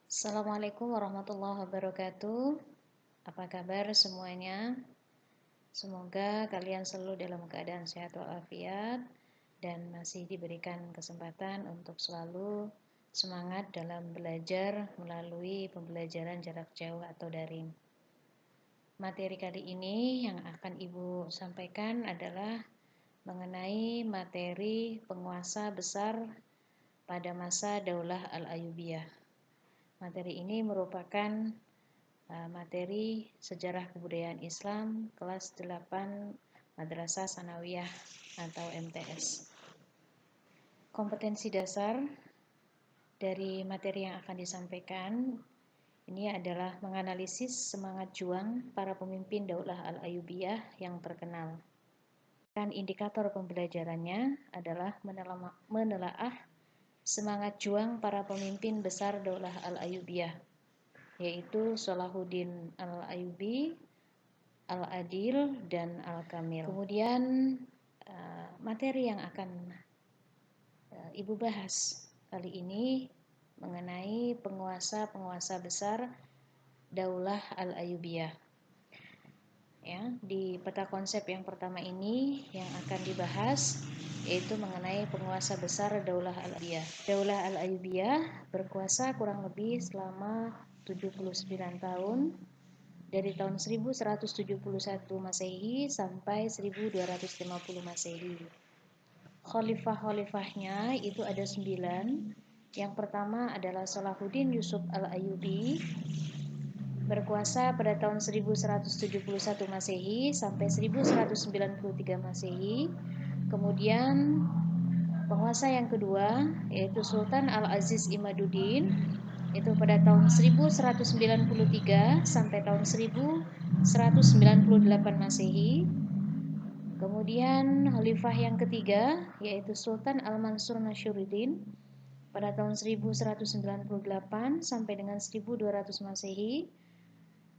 Assalamualaikum warahmatullahi wabarakatuh. Apa kabar semuanya? Semoga kalian selalu dalam keadaan sehat walafiat dan masih diberikan kesempatan untuk selalu semangat dalam belajar melalui pembelajaran jarak jauh atau daring. Materi kali ini yang akan Ibu sampaikan adalah mengenai materi penguasa besar pada masa Daulah Al-Ayyubiyah. Materi ini merupakan materi Sejarah Kebudayaan Islam kelas 8 Madrasah Sanawiyah atau MTS. Kompetensi dasar dari materi yang akan disampaikan ini adalah menganalisis semangat juang para pemimpin Daulah Al-Ayyubiyah yang terkenal. Dan indikator pembelajarannya adalah menelaah semangat juang para pemimpin besar Daulah Al-Ayyubiyah, yaitu Salahuddin Al-Ayyubi, Al-Adil, dan Al-Kamil. Kemudian materi yang akan Ibu bahas kali ini mengenai penguasa-penguasa besar Daulah Al-Ayyubiyah. Ya, di peta konsep yang pertama ini yang akan dibahas yaitu mengenai penguasa besar Daulah Al-Ayyubiyah. Daulah Al-Ayyubiyah berkuasa kurang lebih selama 79 tahun dari tahun 1171 Masehi sampai 1250 Masehi. Khalifah-khalifahnya itu ada 9. Yang pertama adalah Salahuddin Yusuf Al-Ayyubi, berkuasa pada tahun 1171 Masehi sampai 1193 Masehi. Kemudian penguasa yang kedua yaitu Sultan Al-Aziz Imaduddin, itu pada tahun 1193 sampai tahun 1198 Masehi. Kemudian khalifah yang ketiga yaitu Sultan Al-Mansur Nasruddin pada tahun 1198 sampai dengan 1200 Masehi.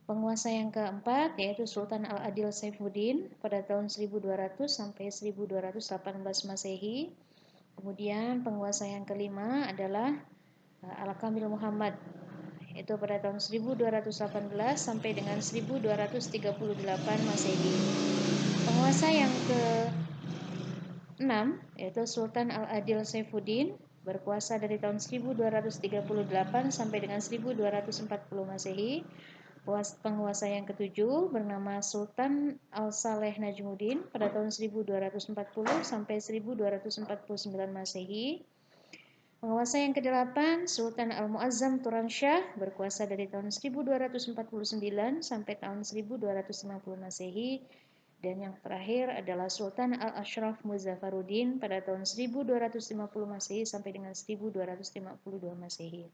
Penguasa yang keempat yaitu Sultan Al-Adil Saifuddin pada tahun 1200 sampai 1218 Masehi. Kemudian penguasa yang kelima adalah Al-Kamil Muhammad, yaitu pada tahun 1218 sampai dengan 1238 Masehi. Penguasa yang ke-6 yaitu Sultan Al-Adil Saifuddin, berkuasa dari tahun 1238 sampai dengan 1240 Masehi. Penguasa yang ketujuh bernama Sultan Al-Saleh Najmuddin pada tahun 1240 sampai 1249 Masehi. Penguasa yang ke-8 Sultan Al-Muazzam Turansyah, berkuasa dari tahun 1249 sampai tahun 1250 Masehi. Dan yang terakhir adalah Sultan Al-Ashraf Muzaffaruddin pada tahun 1250 Masehi sampai dengan 1252 Masehi.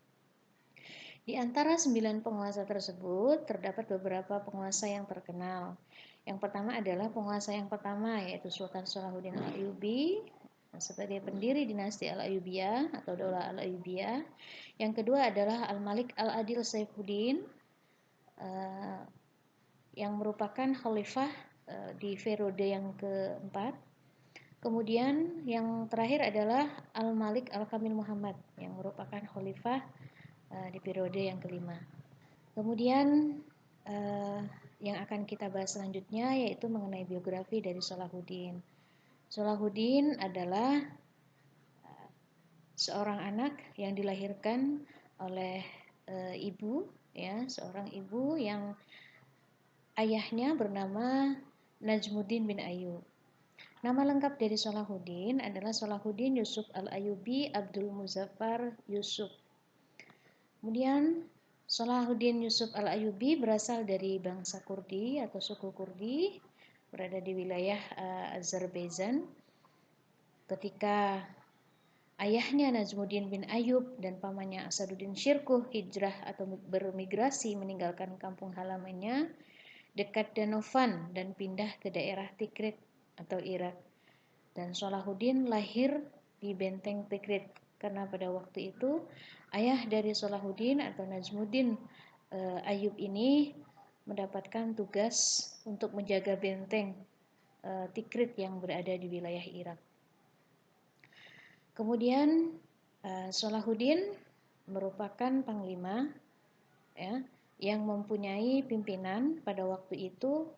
Di antara 9 penguasa tersebut terdapat beberapa penguasa yang terkenal. Yang pertama adalah penguasa yang pertama yaitu Sultan Salahuddin Al-Ayyubi sebagai pendiri dinasti Al-Ayyubiyah atau Daulah Al-Ayyubiyah. Yang kedua adalah Al-Malik Al-Adil Saifuddin yang merupakan khalifah di periode yang keempat. Kemudian yang terakhir adalah Al-Malik Al-Kamil Muhammad yang merupakan khalifah di periode yang kelima. Kemudian yang akan kita bahas selanjutnya yaitu mengenai biografi dari Salahuddin. Salahuddin adalah seorang anak yang dilahirkan oleh ibu, ya, seorang ibu yang ayahnya bernama Najmuddin bin Ayyub. Nama lengkap dari Salahuddin adalah Salahuddin Yusuf Al-Ayyubi Abdul Muzaffar Yusuf. Kemudian Salahuddin Yusuf Al-Ayyubi berasal dari bangsa Kurdi atau suku Kurdi, berada di wilayah Azerbaijan. Ketika ayahnya Najmuddin bin Ayyub dan pamannya Asaduddin Syirkuh hijrah atau bermigrasi meninggalkan kampung halamannya dekat Danau Van dan pindah ke daerah Tikrit atau Irak. Dan Salahuddin lahir di benteng Tikrit karena pada waktu itu ayah dari Salahuddin atau Najmuddin Ayyub ini mendapatkan tugas untuk menjaga benteng Tikrit yang berada di wilayah Irak. Kemudian Salahuddin merupakan panglima ya, yang mempunyai pimpinan pada waktu itu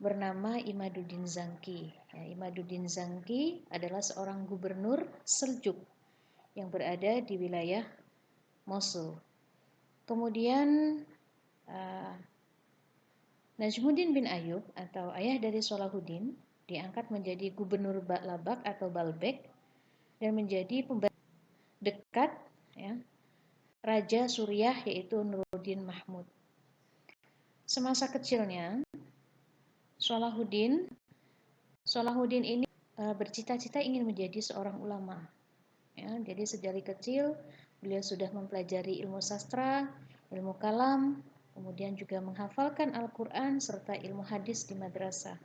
bernama Imaduddin Zangki. Ya, Imaduddin Zangki adalah seorang gubernur Seljuk yang berada di wilayah Mosul. Kemudian Najmuddin bin Ayub atau ayah dari Salahuddin diangkat menjadi gubernur Ba'labak atau Baalbek dan menjadi pembantu dekat, ya, Raja Suriah yaitu Nuruddin Mahmud. Semasa kecilnya Salahuddin ini bercita-cita ingin menjadi seorang ulama. Ya, jadi sejak kecil beliau sudah mempelajari ilmu sastra, ilmu kalam, kemudian juga menghafalkan Al-Quran serta ilmu hadis di madrasah.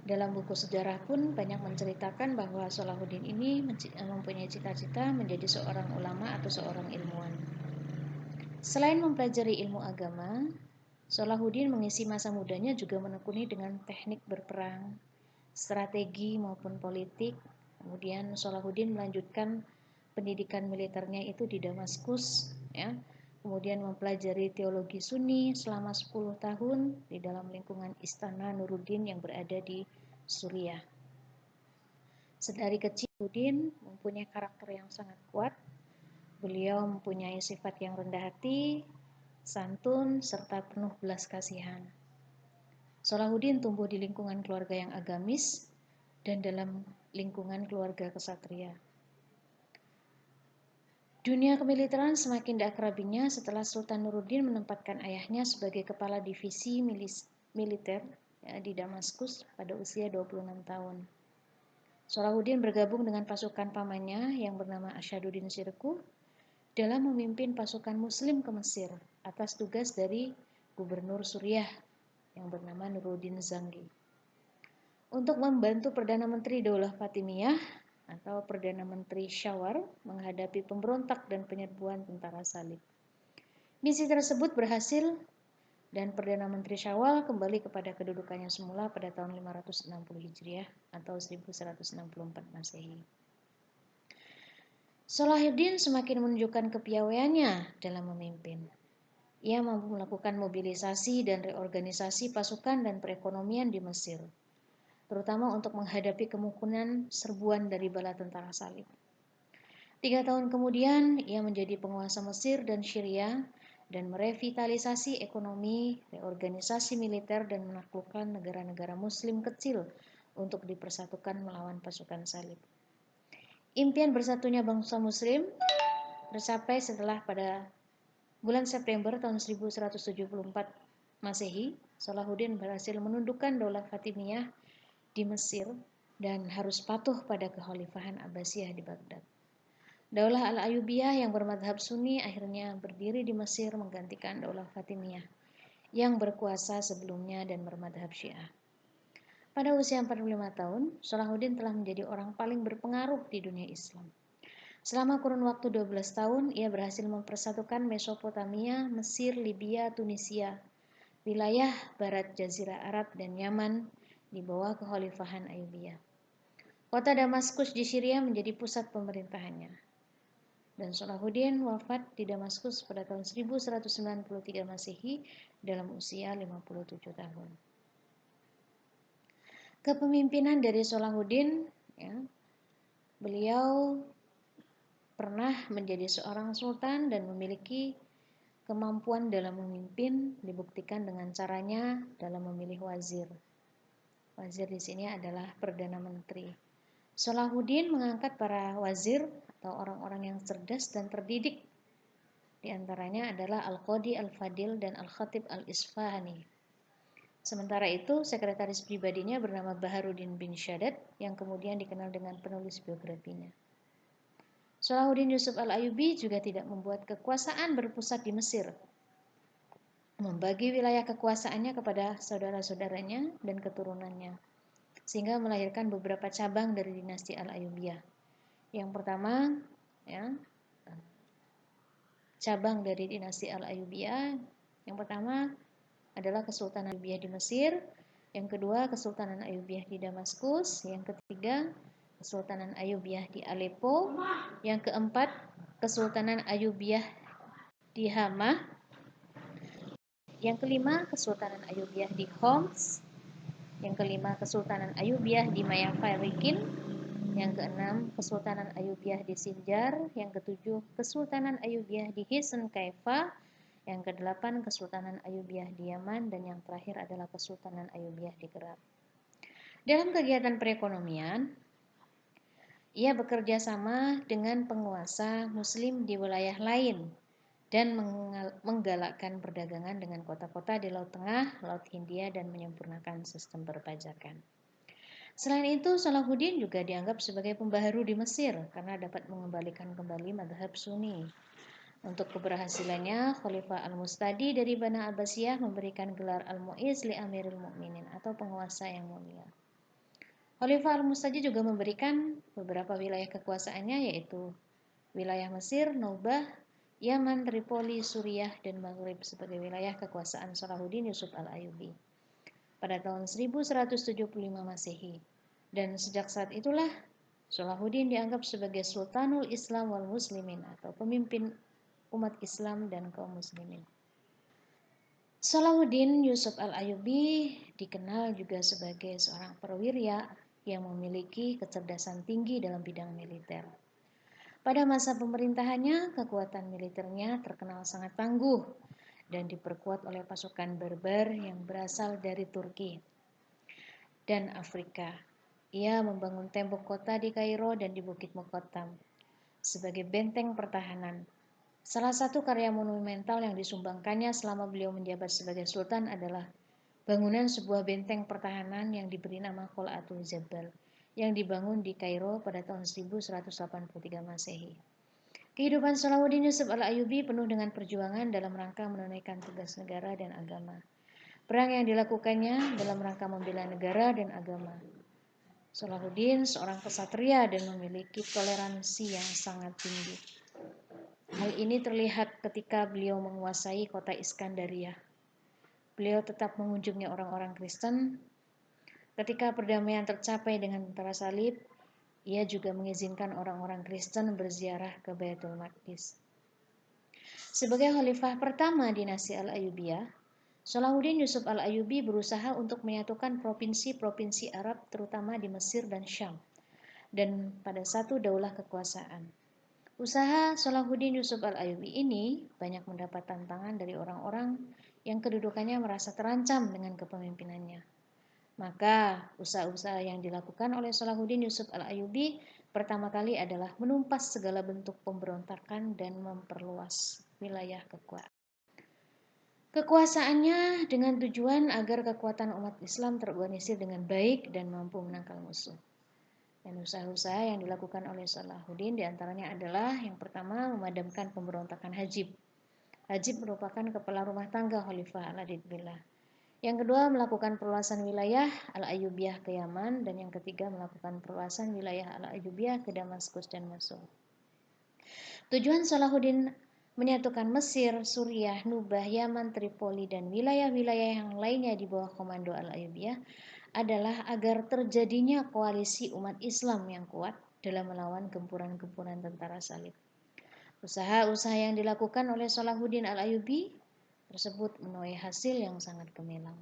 Dalam buku sejarah pun banyak menceritakan bahwa Salahuddin ini mempunyai cita-cita menjadi seorang ulama atau seorang ilmuwan. Selain mempelajari ilmu agama, Salahuddin mengisi masa mudanya juga menekuni dengan teknik berperang, strategi maupun politik. Kemudian Salahuddin melanjutkan pendidikan militernya itu di Damaskus, ya. Kemudian mempelajari teologi Sunni selama 10 tahun di dalam lingkungan Istana Nuruddin yang berada di Suriah. Sedari kecil Salahuddin mempunyai karakter yang sangat kuat. Beliau mempunyai sifat yang rendah hati, santun, serta penuh belas kasihan. Salahuddin tumbuh di lingkungan keluarga yang agamis dan dalam lingkungan keluarga kesatria. Dunia kemiliteran semakin diakrabinya setelah Sultan Nuruddin menempatkan ayahnya sebagai kepala divisi militer, ya, di Damaskus pada usia 26 tahun. Salahuddin bergabung dengan pasukan pamannya yang bernama Ashaduddin Shirkuh dalam memimpin pasukan muslim ke Mesir atas tugas dari gubernur Suriah yang bernama Nuruddin Zangki. Untuk membantu Perdana Menteri Daulah Fatimiyah atau Perdana Menteri Syawar menghadapi pemberontak dan penyerbuan tentara salib. Misi tersebut berhasil dan Perdana Menteri Syawal kembali kepada kedudukannya semula pada tahun 560 Hijriah atau 1164 Masehi. Salahuddin semakin menunjukkan kepiawaiannya dalam memimpin. Ia mampu melakukan mobilisasi dan reorganisasi pasukan dan perekonomian di Mesir, terutama untuk menghadapi kemungkinan serbuan dari bala tentara salib. 3 tahun kemudian, ia menjadi penguasa Mesir dan Syria dan merevitalisasi ekonomi, reorganisasi militer dan menaklukkan negara-negara muslim kecil untuk dipersatukan melawan pasukan salib. Impian bersatunya bangsa muslim tercapai setelah pada bulan September tahun 1174 Masehi, Salahuddin berhasil menundukkan Daulah Fatimiyah di Mesir dan harus patuh pada kekhalifahan Abbasiyah di Baghdad. Daulah Al-Ayyubiyah yang bermadhab Sunni akhirnya berdiri di Mesir menggantikan Daulah Fatimiyah yang berkuasa sebelumnya dan bermadhab Syiah. Pada usia 45 tahun, Salahuddin telah menjadi orang paling berpengaruh di dunia Islam. Selama kurun waktu 12 tahun, ia berhasil mempersatukan Mesopotamia, Mesir, Libya, Tunisia, wilayah barat Jazirah Arab dan Yaman di bawah kekhalifahan Ayyubiyah. Kota Damaskus di Syria menjadi pusat pemerintahannya. Dan Salahuddin wafat di Damaskus pada tahun 1193 Masehi dalam usia 57 tahun. Kepemimpinan dari Salahuddin, ya, beliau pernah menjadi seorang sultan dan memiliki kemampuan dalam memimpin dibuktikan dengan caranya dalam memilih wazir. Wazir di sini adalah Perdana Menteri. Salahuddin mengangkat para wazir atau orang-orang yang cerdas dan terdidik. Di antaranya adalah Al-Qadi Al-Fadil dan Al-Khatib Al-Isfahani. Sementara itu, sekretaris pribadinya bernama Baharuddin bin Shaddad yang kemudian dikenal dengan penulis biografinya. Salahuddin Yusuf Al-Ayyubi juga tidak membuat kekuasaan berpusat di Mesir. Membagi wilayah kekuasaannya kepada saudara-saudaranya dan keturunannya, sehingga melahirkan beberapa cabang dari dinasti Al-Ayyubiyah. Yang pertama, ya, cabang dari dinasti Al-Ayyubiyah, yang pertama adalah Kesultanan Ayyubiyah di Mesir, yang kedua Kesultanan Ayyubiyah di Damaskus, yang ketiga Kesultanan Ayyubiyah di Aleppo, yang keempat Kesultanan Ayyubiyah di Hama. Yang kelima, Kesultanan Ayyubiyah di Homs. Yang kelima, Kesultanan Ayyubiyah di Mayaparikin. Yang keenam, Kesultanan Ayyubiyah di Sinjar. Yang ketujuh, Kesultanan Ayyubiyah di Hisn Kaifa. Yang kedelapan, Kesultanan Ayyubiyah di Yaman. Dan yang terakhir adalah Kesultanan Ayyubiyah di Gerak. Dalam kegiatan perekonomian, ia bekerja sama dengan penguasa Muslim di wilayah lain dan menggalakkan perdagangan dengan kota-kota di Laut Tengah, Laut Hindia, dan menyempurnakan sistem perpajakan. Selain itu, Salahuddin juga dianggap sebagai pembaharu di Mesir karena dapat mengembalikan kembali mazhab Sunni. Untuk keberhasilannya, Khalifah Al-Mustadi dari Bani Abbasiyah memberikan gelar Al-Mu'izz li Amirul Mukminin atau penguasa yang mulia. Khalifah Al-Mustadi juga memberikan beberapa wilayah kekuasaannya, yaitu wilayah Mesir, Naubah, Yaman, Tripoli, Suriah, dan Maghrib sebagai wilayah kekuasaan Salahuddin Yusuf Al-Ayyubi pada tahun 1175 Masehi. Dan sejak saat itulah Salahuddin dianggap sebagai Sultanul Islam wal Muslimin atau pemimpin umat Islam dan kaum muslimin. Salahuddin Yusuf Al-Ayyubi dikenal juga sebagai seorang perwira yang memiliki kecerdasan tinggi dalam bidang militer. Pada masa pemerintahannya, kekuatan militernya terkenal sangat tangguh dan diperkuat oleh pasukan Berber yang berasal dari Turki dan Afrika. Ia membangun tembok kota di Kairo dan di Bukit Muqattam sebagai benteng pertahanan. Salah satu karya monumental yang disumbangkannya selama beliau menjabat sebagai sultan adalah bangunan sebuah benteng pertahanan yang diberi nama Qal'atul Jabbal yang dibangun di Kairo pada tahun 1183 Masehi. Kehidupan Salahuddin Yusuf Al-Ayyubi penuh dengan perjuangan dalam rangka menunaikan tugas negara dan agama. Perang yang dilakukannya dalam rangka membela negara dan agama. Salahuddin seorang kesatria dan memiliki toleransi yang sangat tinggi. Hal ini terlihat ketika beliau menguasai kota Iskandaria. Beliau tetap mengunjungi orang-orang Kristen. Ketika perdamaian tercapai dengan tentara salib, ia juga mengizinkan orang-orang Kristen berziarah ke Baitul Maqdis. Sebagai khalifah pertama dinasti Al-Ayyubiyah, Salahuddin Yusuf Al-Ayyubi berusaha untuk menyatukan provinsi-provinsi Arab terutama di Mesir dan Syam dan pada satu daulah kekuasaan. Usaha Salahuddin Yusuf Al-Ayyubi ini banyak mendapat tantangan dari orang-orang yang kedudukannya merasa terancam dengan kepemimpinannya. Maka usaha-usaha yang dilakukan oleh Salahuddin Yusuf Al-Ayyubi pertama kali adalah menumpas segala bentuk pemberontakan dan memperluas wilayah kekuasaan. Kekuasaannya dengan tujuan agar kekuatan umat Islam terorganisir dengan baik dan mampu menangkal musuh. Dan usaha-usaha yang dilakukan oleh Salahuddin diantaranya adalah yang pertama memadamkan pemberontakan Hajib. Hajib merupakan kepala rumah tangga Khalifah Al-Adid Billah. Yang kedua melakukan perluasan wilayah Al-Ayyubiyah ke Yaman, dan yang ketiga melakukan perluasan wilayah Al-Ayyubiyah ke Damaskus dan Mosul. Tujuan Salahuddin menyatukan Mesir, Suriah, Nubah, Yaman, Tripoli, dan wilayah-wilayah yang lainnya di bawah komando Al-Ayyubiyah adalah agar terjadinya koalisi umat Islam yang kuat dalam melawan gempuran-gempuran tentara salib. Usaha-usaha yang dilakukan oleh Salahuddin Al-Ayyubi tersebut menuai hasil yang sangat gemilang.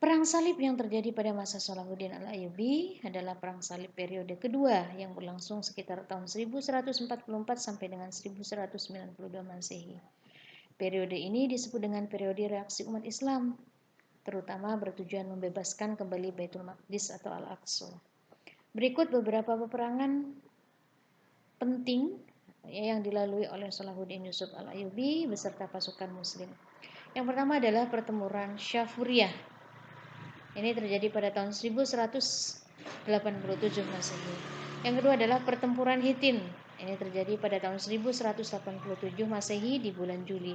Perang salib yang terjadi pada masa Salahuddin Al-Ayyubi adalah perang salib periode kedua yang berlangsung sekitar tahun 1144 sampai dengan 1192 Masehi. Periode ini disebut dengan periode reaksi umat Islam, terutama bertujuan membebaskan kembali Baitul Maqdis atau Al-Aqsa. Berikut beberapa peperangan penting yang dilalui oleh Salahuddin Yusuf Al-Ayyubi beserta pasukan muslim. Yang pertama adalah pertempuran Syafuriyah. Ini terjadi pada tahun 1187 Masehi. Yang kedua adalah pertempuran Hittin. Ini terjadi pada tahun 1187 Masehi di bulan Juli.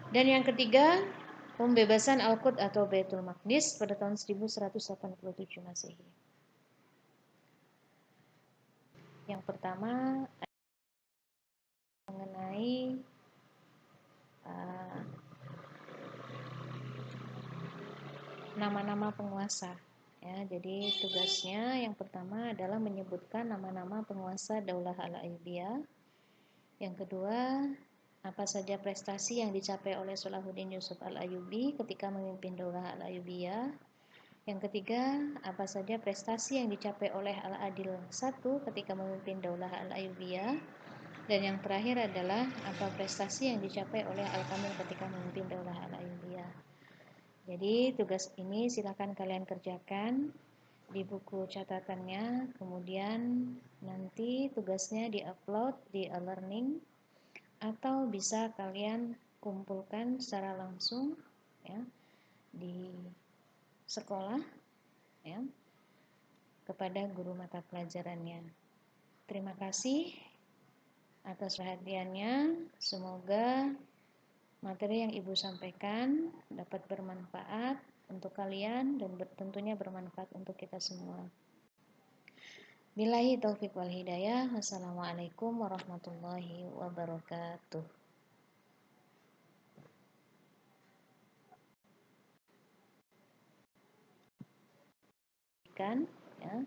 Dan yang ketiga, pembebasan Al-Quds atau Baitul Maqdis pada tahun 1187 Masehi. Yang pertama mengenai nama-nama penguasa. Ya, jadi tugasnya yang pertama adalah menyebutkan nama-nama penguasa Daulah Al-Ayyubiyah. Yang kedua, apa saja prestasi yang dicapai oleh Salahuddin Yusuf Al-Ayyubi ketika memimpin Daulah Al-Ayyubiyah. Yang ketiga, apa saja prestasi yang dicapai oleh Al-Adil I ketika memimpin Daulah Al-Ayyubiyah. Dan yang terakhir adalah apa prestasi yang dicapai oleh Al-Kamil ketika memimpin Daulah Al-Ayyubiyah. Jadi tugas ini silakan kalian kerjakan di buku catatannya, kemudian nanti tugasnya diupload di e-learning atau bisa kalian kumpulkan secara langsung ya di sekolah ya kepada guru mata pelajarannya. Terima kasih atas perhatiannya. Semoga materi yang Ibu sampaikan dapat bermanfaat untuk kalian dan tentunya bermanfaat untuk kita semua. Billahi taufiq wal hidayah. Wassalamualaikum warahmatullahi wabarakatuh. Kan ya.